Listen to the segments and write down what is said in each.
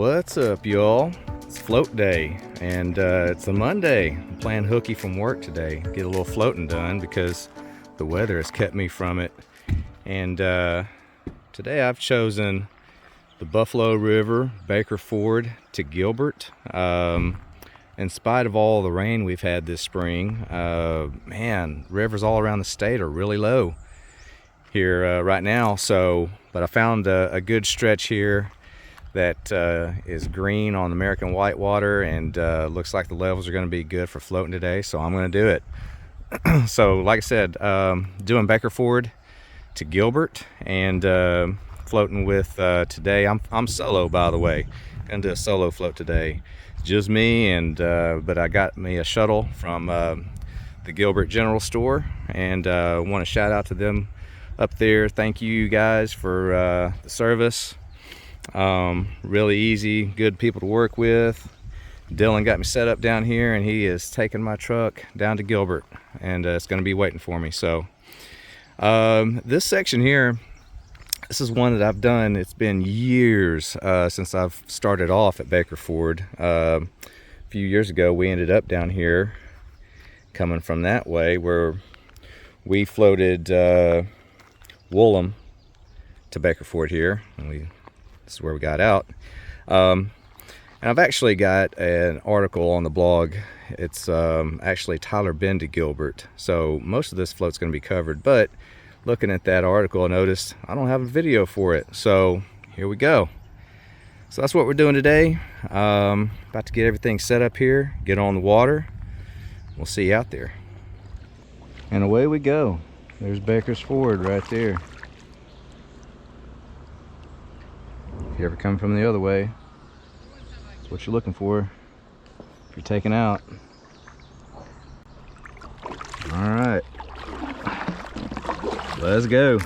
What's up, y'all? It's float day, and it's a Monday. I'm playing hooky from work today. Get a little floating done because the weather has kept me from it. And today I've chosen the Buffaloriver, Baker Ford to Gilbert. In spite of all the rain we've had this spring, man, rivers all around the state are really low here right now. But I found a good stretch here that is green on American whitewater, and looks like the levels are going to be good for floating today, so I'm going to do it. So like I said, doing Baker Ford to Gilbert, and floating with today. I'm solo, by the way. Gonna do a solo float today, just me, and but I got me a shuttle from the Gilbert General Store, and want to shout out to them up there. Thank you guys for the service. Really easy, good people to work with. Dylan got me set up down here, and he is taking my truck down to Gilbert, and it's going to be waiting for me. So this section here, this is one that I've done. It's been years since I've started off at Baker Ford. A few years ago we ended up down here coming from that way, where we floated Woolham to Baker Ford here, and this is where we got out. And I've actually got an article on the blog. It's actually Tyler Bend to Gilbert, so most of this float's going to be covered, but looking at that article I noticed I don't have a video for it, so here we go. So that's what we're doing today. About to get everything set up here, get on the water. We'll see you out there. And away we go. There's Baker's Ford right there. If you ever come from the other way, that's what you're looking for if you're taking out. All right, let's go.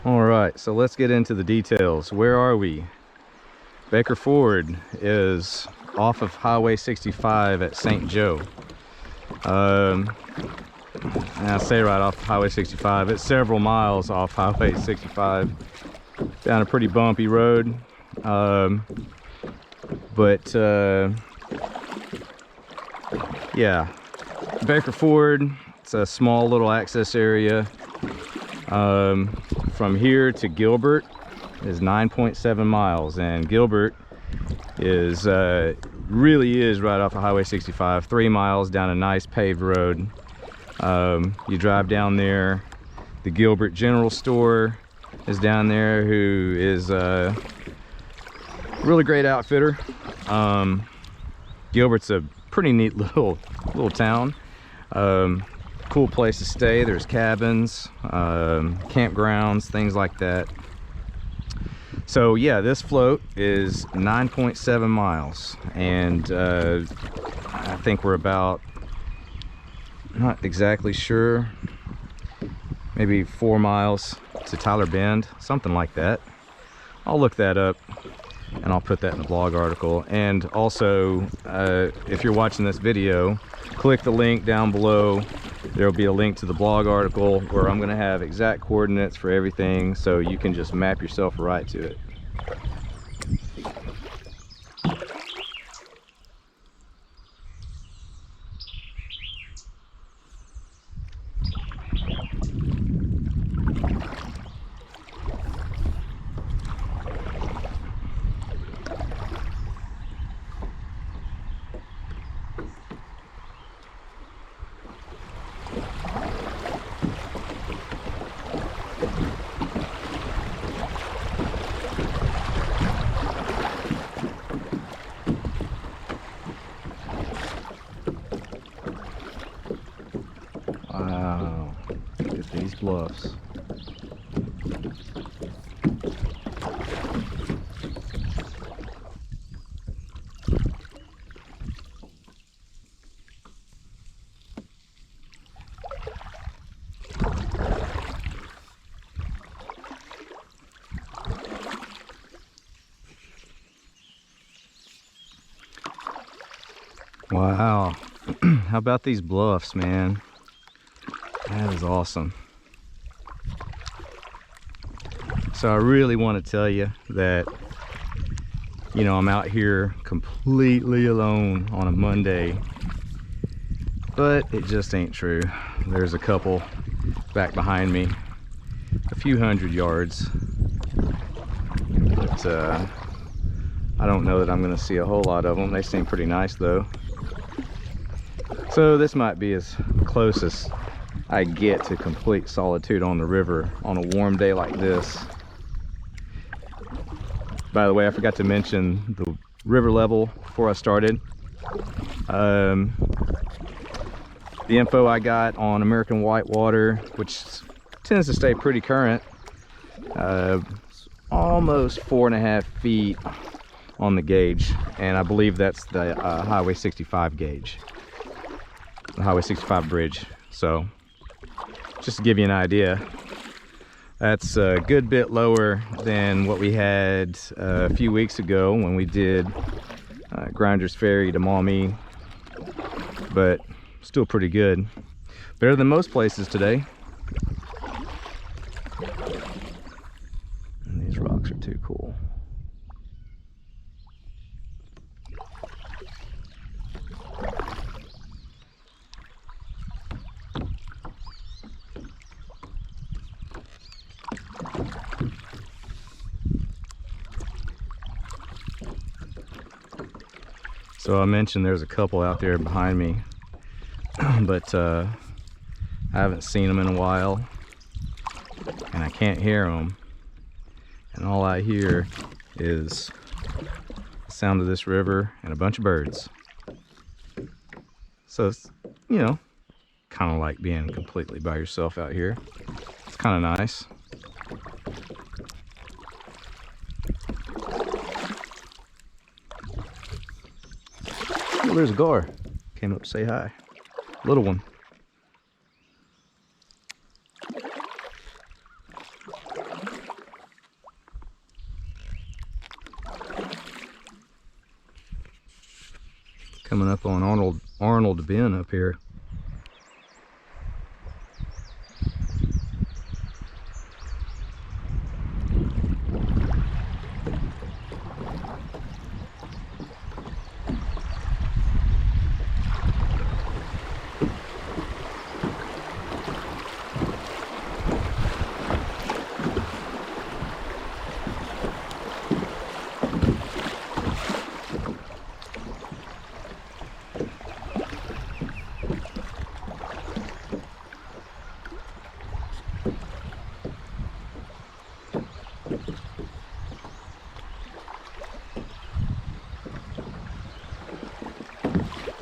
All right, so let's get into the details. Where are we? Baker Ford is off of Highway 65 at St. Joe. And I say right off Highway 65. It's several miles off Highway 65, down a pretty bumpy road. Yeah, Baker Ford, it's a small little access area. From here to Gilbert is 9.7 miles, and Gilbert is really is right off of Highway 65, 3 miles down a nice paved road. You drive down there. The Gilbert General Store is down there, who is a really great outfitter. Gilbert's a pretty neat little town. Cool place to stay. There's cabins, campgrounds, things like that. So yeah, this float is 9.7 miles, and I think we're about, not exactly sure, maybe 4 miles to Tyler Bend, something like that. I'll look that up and I'll put that in the blog article. And also, if you're watching this video, click the link down below. There'll be a link to the blog article where I'm going to have exact coordinates for everything, so you can just map yourself right to it. Wow, look at these bluffs. Wow. How about these bluffs, man? That is awesome. So I really want to tell you that, you know, I'm out here completely alone on a Monday, but it just ain't true. There's a couple back behind me, a few hundred yards, but I don't know that I'm going to see a whole lot of them. They seem pretty nice though. So this might be as close as I get to complete solitude on the river on a warm day like this. By the way, I forgot to mention the river level before I started. The info I got on American whitewater, which tends to stay pretty current, almost 4.5 feet on the gauge, and I believe that's the Highway 65 gauge, the Highway 65 bridge. So just to give you an idea, that's a good bit lower than what we had a few weeks ago when we did Grinder's Ferry to Maumee, but still pretty good. Better than most places today. And these rocks are too cool. So I mentioned there's a couple out there behind me, but I haven't seen them in a while, and I can't hear them, and all I hear is the sound of this river and a bunch of birds. So it's, you know, kind of like being completely by yourself out here. It's kind of nice. Oh, there's a gar. Came up to say hi. Little one. Coming up on Arnold Bend up here.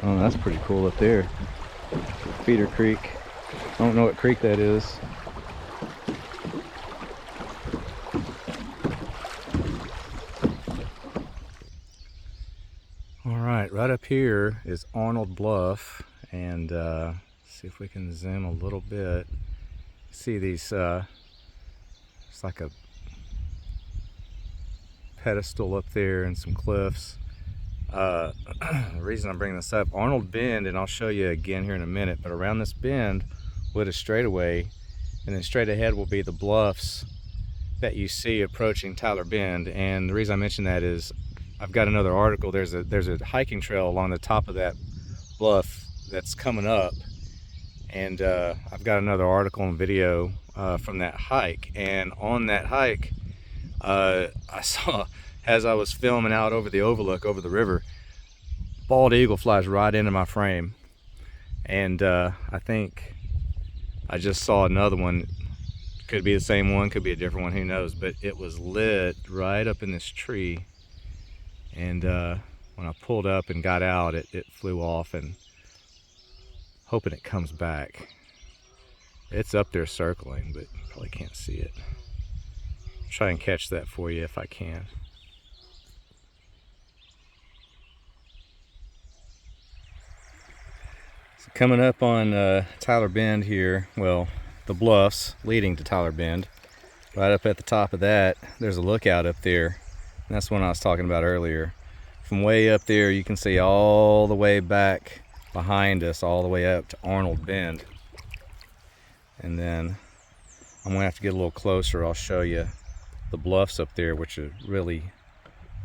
Oh, that's pretty cool up there. Feeder Creek. I don't know what creek that is. All right, right up here is Arnold Bluff, and see if we can zoom a little bit. See these, it's like a pedestal up there and some cliffs. The reason I'm bringing this up, Arnold Bend, and I'll show you again here in a minute, but around this bend with a straightaway, and then straight ahead will be the bluffs that you see approaching Tyler Bend. And the reason I mention that is I've got another article. There's a hiking trail along the top of that bluff that's coming up, and I've got another article and video from that hike. And on that hike, I saw, as I was filming out over the overlook over the river, bald eagle flies right into my frame, and I think I just saw another one. Could be the same one, could be a different one, who knows, but it was lit right up in this tree, and when I pulled up and got out, it flew off, and hoping it comes back. It's up there circling, but you probably can't see it. Try and catch that for you if I can. So coming up on Tyler Bend here, well, the bluffs leading to Tyler Bend, right up at the top of that, there's a lookout up there. And that's one I was talking about earlier. from way up there, you can see all the way back behind us, all the way up to Arnold Bend. And then I'm gonna have to get a little closer. I'll show you the bluffs up there, which are really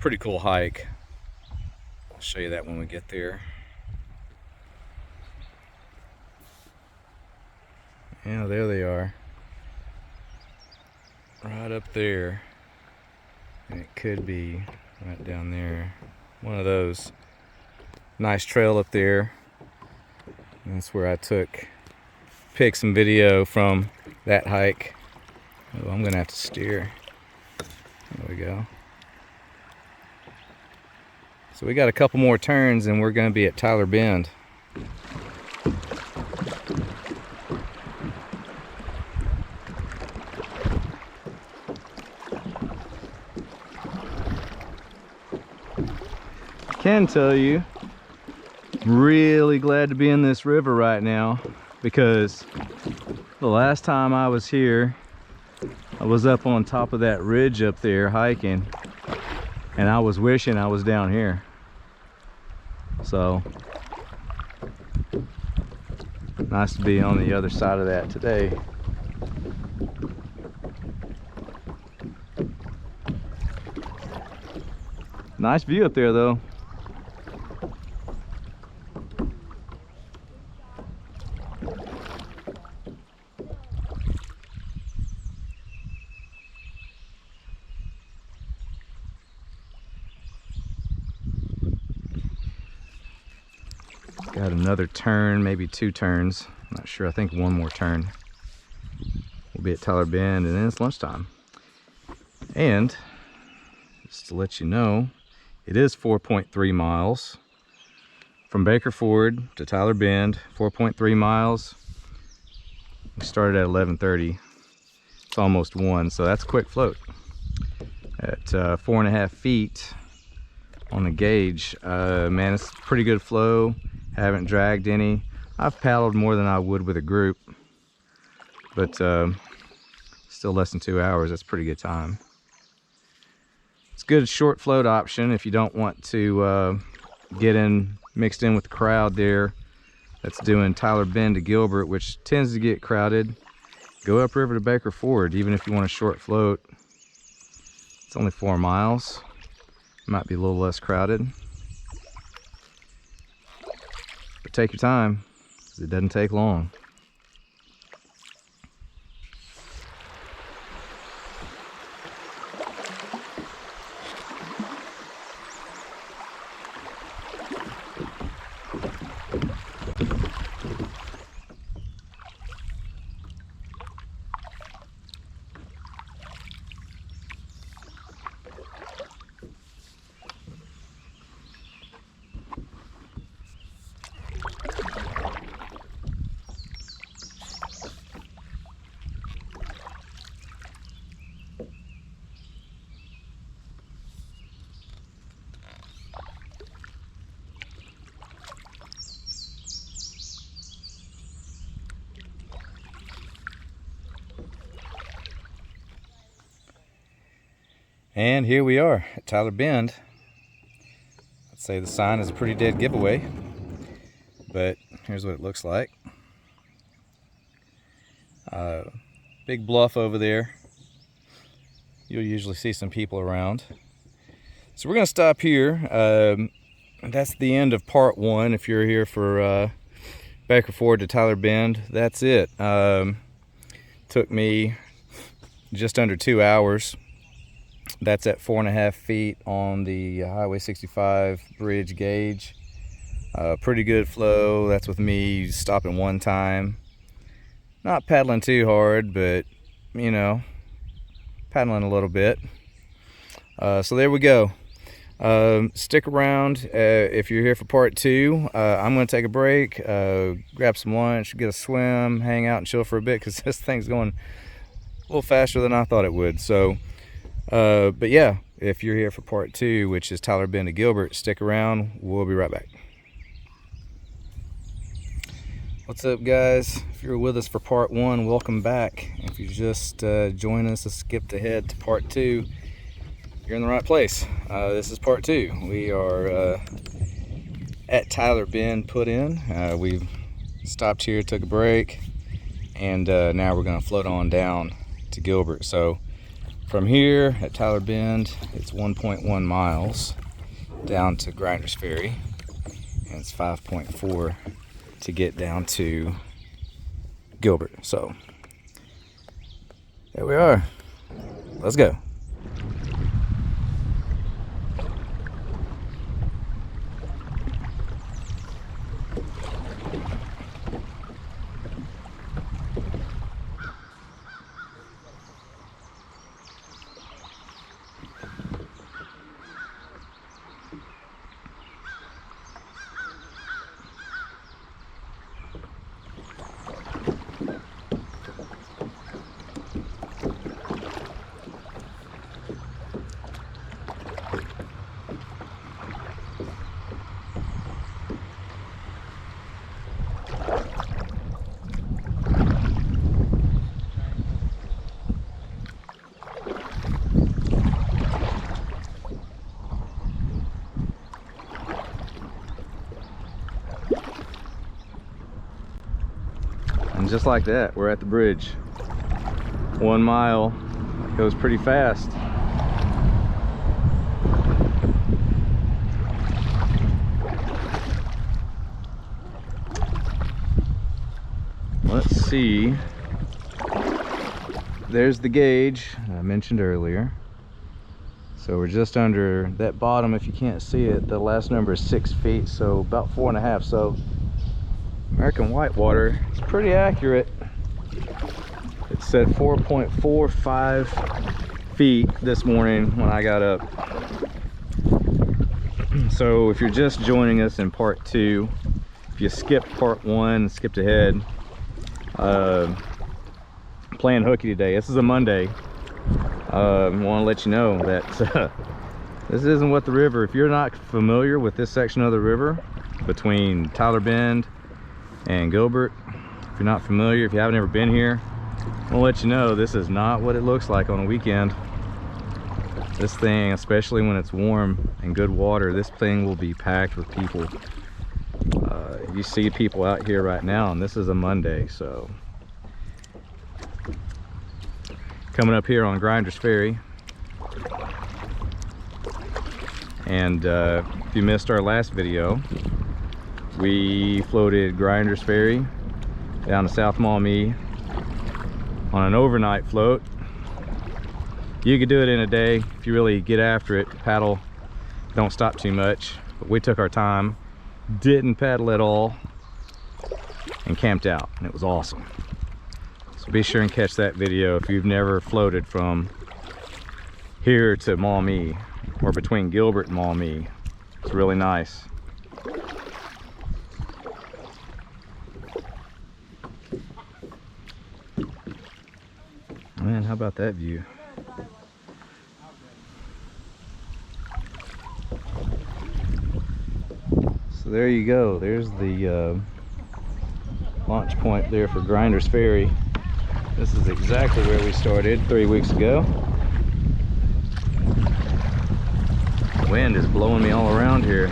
pretty cool hike. I'll show you that when we get there. Yeah, there they are. Right up there. And it could be right down there. One of those. Nice trail up there. And that's where I took pics and video from that hike. Oh, I'm gonna have to steer. There we go. So we got a couple more turns and we're gonna be at Tyler Bend. I can tell you, I'm really glad to be in this river right now, because the last time I was here, I was up on top of that ridge up there hiking, and I was wishing I was down here. So nice to be on the other side of that today. Nice view up there though. Got another turn, maybe 2 turns. I'm not sure, I think one more turn. We'll be at Tyler Bend and then it's lunchtime. And just to let you know, it is 4.3 miles from Baker Ford to Tyler Bend, 4.3 miles. We started at 11:30. It's almost 1, so that's a quick float. At 4.5 feet on the gauge. Man, it's pretty good flow. Haven't dragged any. I've paddled more than I would with a group, but still less than 2 hours. That's a pretty good time. It's a good short float option if you don't want to get in mixed in with the crowd there that's doing Tyler Bend to Gilbert, which tends to get crowded. Go upriver to Baker Ford, even if you want a short float. It's only 4 miles. Might be a little less crowded. But take your time, because it doesn't take long. And here we are at Tyler Bend. I'd say the sign is a pretty dead giveaway, but here's what it looks like. Big bluff over there. You'll usually see some people around. So we're gonna stop here. That's the end of part 1. If you're here for Baker Ford to Tyler Bend, that's it. Took me just under 2 hours. That's at 4.5 feet on the Highway 65 bridge gauge. Pretty good flow. That's with me stopping 1 time. Not paddling too hard, but you know, paddling a little bit. So there we go. Stick around if you're here for part 2. I'm going to take a break, grab some lunch, get a swim, hang out and chill for a bit, because this thing's going a little faster than I thought it would. So but yeah, if you're here for part 2, which is Tyler Bend to Gilbert, stick around. We'll be right back. What's up, guys? If you're with us for part 1, welcome back. If you just joined us, skipped ahead to part 2, you're in the right place. This is part 2. We are at Tyler Bend put in. We've stopped here, took a break, and now we're going to float on down to Gilbert. So from here at Tyler Bend, it's 1.1 miles down to Grinder's Ferry, and it's 5.4 to get down to Gilbert. So there we are. Let's go. And just like that, we're at the bridge. 1 mile goes pretty fast. Let's see. There's the gauge I mentioned earlier. So we're just under that bottom. If you can't see it, the last number is 6 feet, so about 4.5. So American whitewater is pretty accurate. It said 4.45 feet this morning when I got up. So if you're just joining us in part 2, if you skipped part 1, skipped ahead, playing hooky today. This is a Monday. I want to let you know that this isn't what the river, if you're not familiar with this section of the river between Tyler Bend and Gilbert, if you're not familiar, if you haven't ever been here, I want to let you know this is not what it looks like on a weekend. This thing, especially when it's warm and good water, this thing will be packed with people. You see people out here right now, and this is a Monday. So coming up here on Grinder's Ferry, and if you missed our last video, we floated Grinder's Ferry down to South Maumee on an overnight float. You could do it in a day if you really get after it. Paddle, don't stop too much. But we took our time, didn't paddle at all, and camped out, and it was awesome. So be sure and catch that video if you've never floated from here to Maumee, or between Gilbert and Maumee. It's really nice. Man, how about that view? So there you go. There's the launch point there for Grinder's Ferry. This is exactly where we started 3 weeks ago. The wind is blowing me all around here.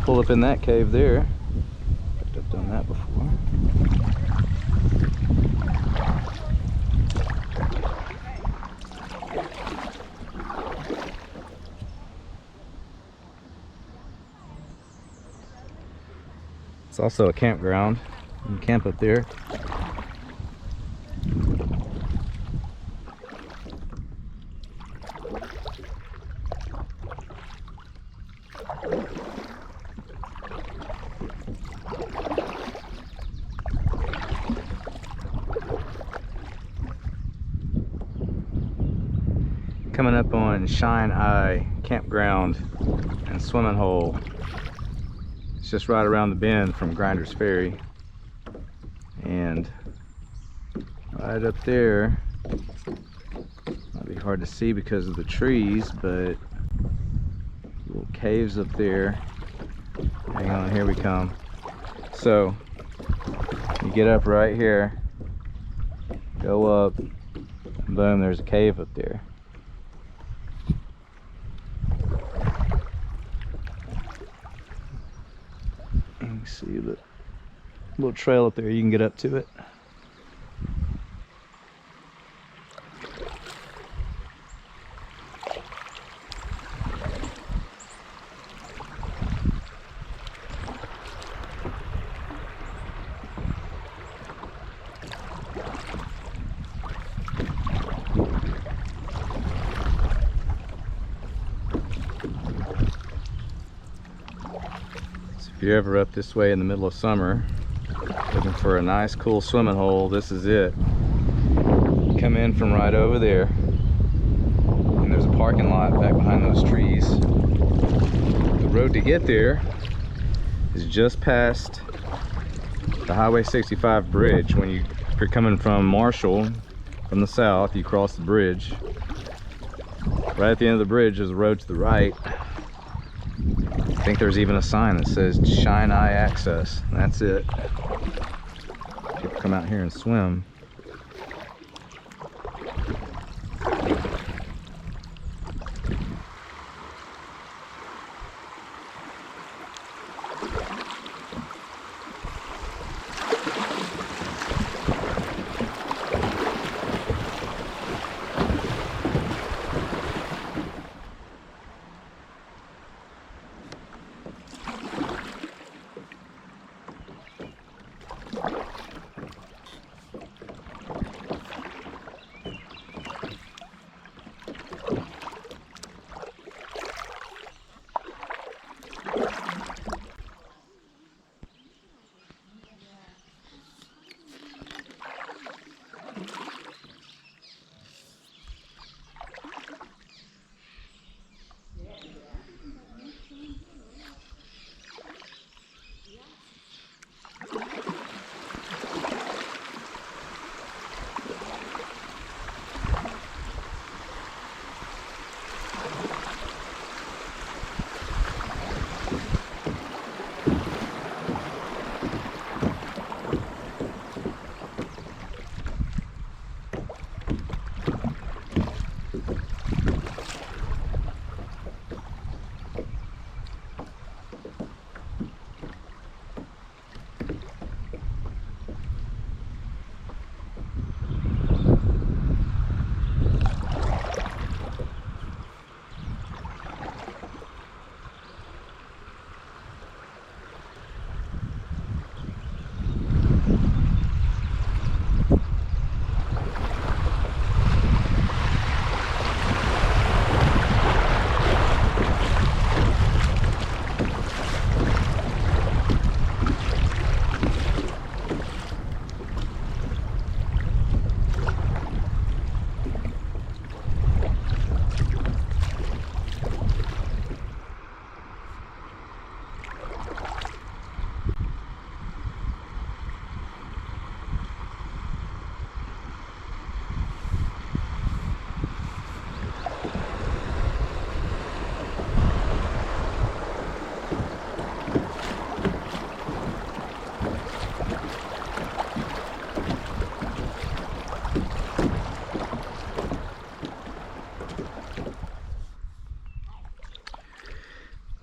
Pull up in that cave there. I've done that before. It's also a campground. You can camp up there. Coming up on Shine Eye Campground and Swimming Hole. It's just right around the bend from Grinder's Ferry, and right up there, might be hard to see because of the trees, but little caves up there. Hang on, here we come. So you get up right here, go up, and boom, there's a cave up there. see the little trail up there. You can get up to it. If you're ever up this way in the middle of summer looking for a nice cool swimming hole, this is it. You come in from right over there and there's a parking lot back behind those trees. The road to get there is just past the Highway 65 bridge. If you're coming from Marshall from the south, you cross the bridge. Right at the end of the bridge there's a road to the right. I think there's even a sign that says Shine Eye Access. That's it. People come out here and swim.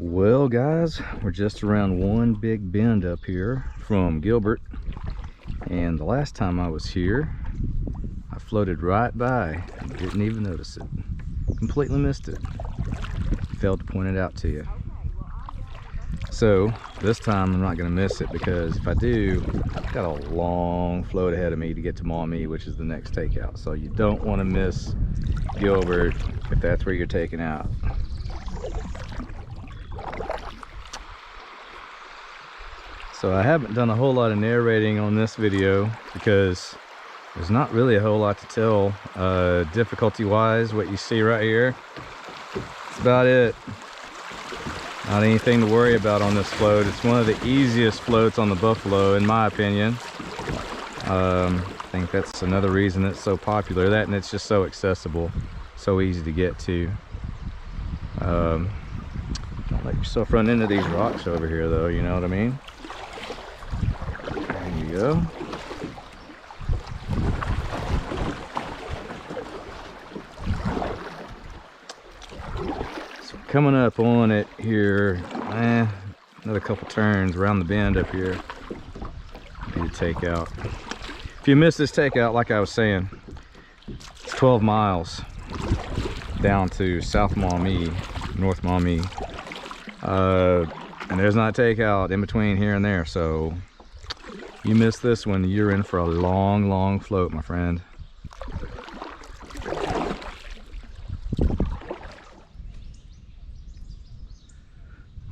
Well guys, we're just around one big bend up here from Gilbert, and the last time I was here I floated right by and didn't even notice it. Completely missed it. Failed to point it out to you. So this time I'm not going to miss it, because if I do, I've got a long float ahead of me to get to Maumee, which is the next takeout. So you don't want to miss Gilbert if that's where you're taking out. So I haven't done a whole lot of narrating on this video because there's not really a whole lot to tell difficulty wise. What you see right here, that's about it. Not anything to worry about on this float. It's one of the easiest floats on the Buffalo in my opinion. I think that's another reason it's so popular, that and it's just so accessible, so easy to get to. Don't let yourself run into these rocks over here though, you know what I mean? There you go. So coming up on it here, another couple turns around the bend up here. Do the takeout. If you missed this takeout, like I was saying, it's 12 miles down to South Maumee, North Maumee. And there's not a takeout in between here and there, so you miss this one, you're in for a long, long float, my friend.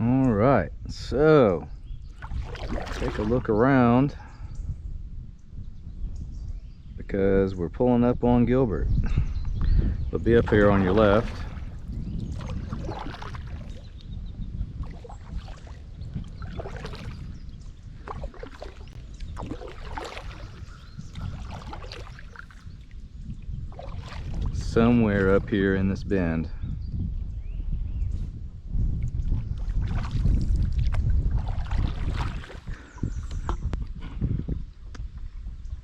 All right, so take a look around because we're pulling up on Gilbert. It'll be up here on your left. Somewhere up here in this bend.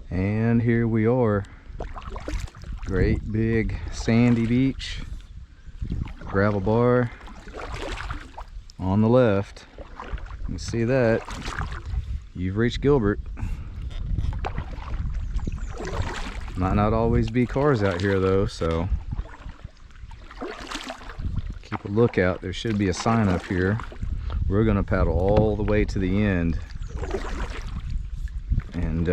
And here we are. Great big sandy beach, gravel bar on the left. You see that? You've reached Gilbert. Might not always be cars out here though, so keep a lookout. There should be a sign up here. We're gonna paddle all the way to the end, and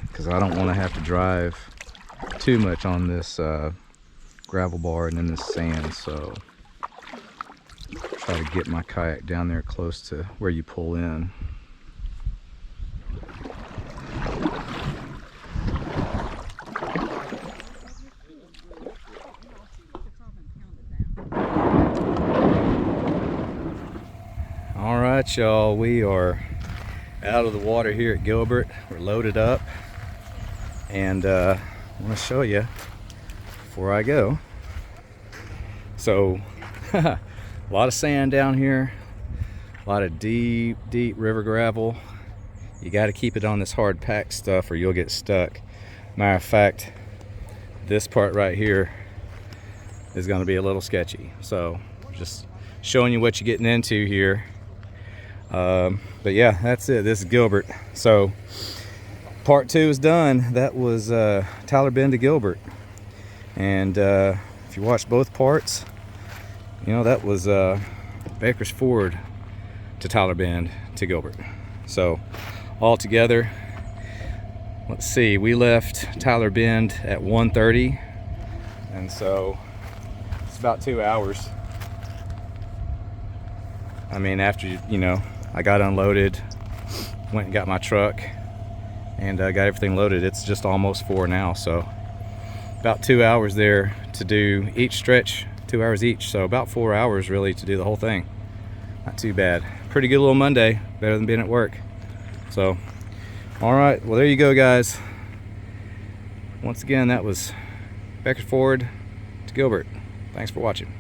because I don't want to have to drive too much on this gravel bar and in this sand, so try to get my kayak down there close to where you pull in. All right, y'all, we are out of the water here at Gilbert. We're loaded up, and I want to show you before I go. So a lot of sand down here, a lot of deep river gravel. You got to keep it on this hard packed stuff or you'll get stuck. Matter of fact, this part right here is going to be a little sketchy, so just showing you what you're getting into here. But yeah, that's it. This is Gilbert. So part 2 is done. That was Tyler Bend to Gilbert, and if you watched both parts, you know that was Baker's Ford to Tyler Bend to Gilbert. So all together, let's see, we left Tyler Bend at 1:30, and so it's about 2 hours. I mean, after you know, I got unloaded, went and got my truck, and got everything loaded. It's just almost 4 now, so about 2 hours there to do each stretch, 2 hours each, so about 4 hours really to do the whole thing. Not too bad. Pretty good little Monday, better than being at work. So, all right, well there you go, guys. Once again, that was Baker's Ford to Gilbert. Thanks for watching.